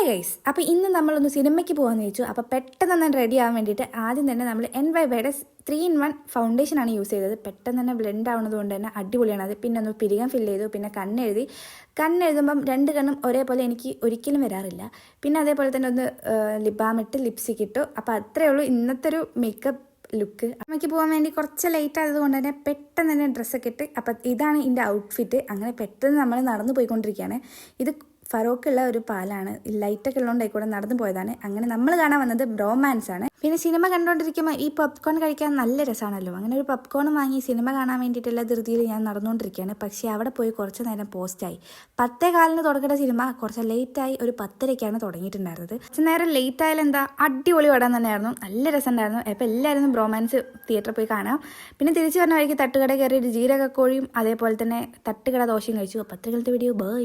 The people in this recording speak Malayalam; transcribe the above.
ഹായ് ഗൈസ്, അപ്പോൾ ഇന്ന് നമ്മളൊന്ന് സിനിമയ്ക്ക് പോകാമെന്ന് വെച്ചു. അപ്പോൾ പെട്ടെന്ന് തന്നെ റെഡി ആവാൻ വേണ്ടിയിട്ട് ആദ്യം തന്നെ നമ്മൾ NYBയുടെ 3-in-1 ഫൗണ്ടേഷനാണ് യൂസ് ചെയ്തത്. പെട്ടെന്ന് തന്നെ ബ്ലെൻഡ് ആവുന്നത് കൊണ്ട് തന്നെ അടിപൊളിയാണ് അത്. പിന്നെ ഒന്ന് പിരികം ഫില്ല് ചെയ്തു, പിന്നെ കണ്ണെഴുതുമ്പം രണ്ട് കണ്ണും ഒരേപോലെ എനിക്ക് ഒരിക്കലും വരാറില്ല. പിന്നെ അതേപോലെ തന്നെ ഒന്ന് ലിബാം ഇട്ട് ലിപ്സ്റ്റിക് ഇട്ടു. അപ്പോൾ അത്രയേ ഉള്ളൂ ഇന്നത്തെ ഒരു മേക്കപ്പ് ലുക്ക്. അമ്മയ്ക്ക് പോകാൻ വേണ്ടി കുറച്ച് ലേറ്റ് ആയതുകൊണ്ട് തന്നെ പെട്ടെന്ന് തന്നെ ഡ്രസ്സൊക്കെ ഇട്ട് അപ്പം ഇതാണ് എൻ്റെ ഔട്ട്ഫിറ്റ്. അങ്ങനെ പെട്ടെന്ന് നമ്മൾ നടന്നു പോയിക്കൊണ്ടിരിക്കുകയാണ്. ഇത് ഫറോക്കുള്ള ഒരു പാലാണ്, ലൈറ്റൊക്കെ ഉള്ളതുകൊണ്ടായിക്കൂടെ നടന്നു പോയതാണ്. അങ്ങനെ നമ്മൾ കാണാൻ വന്നത് ബ്രോമാൻസ് ആണ്. പിന്നെ സിനിമ കണ്ടുകൊണ്ടിരിക്കുമ്പോൾ ഈ പോപ്കോൺ കഴിക്കാൻ നല്ല രസമാണല്ലോ. അങ്ങനെ ഒരു പോപ്കോണും വാങ്ങി സിനിമ കാണാൻ വേണ്ടിയിട്ടുള്ള ധൃതിയിൽ ഞാൻ നടന്നുകൊണ്ടിരിക്കുകയാണ്. പക്ഷേ അവിടെ പോയി കുറച്ച് നേരം പോസ്റ്റായി. 10:15 തുടങ്ങേണ്ട സിനിമ കുറച്ച് ലേറ്റായി, ഒരു 10:30ക്കാണ് തുടങ്ങിയിട്ടുണ്ടായിരുന്നത്. കുറച്ച് നേരം ലേറ്റ് ആയാലും എന്താ, അടിപൊളി പടം തന്നെയായിരുന്നു, നല്ല രസമുണ്ടായിരുന്നു. അപ്പോൾ എല്ലാവരും ബ്രോമാൻസ് തിയേറ്ററിൽ പോയി കാണാം. പിന്നെ തിരിച്ചു പറഞ്ഞ വഴിക്ക് തട്ടുകട കയറി ഒരു ജീരകക്കോഴിയും അതേപോലെ തന്നെ തട്ടുകട ദോശയും കഴിച്ചു. അപ്പോൾ അത്രകളത്തെ വീഡിയോ ബൈ.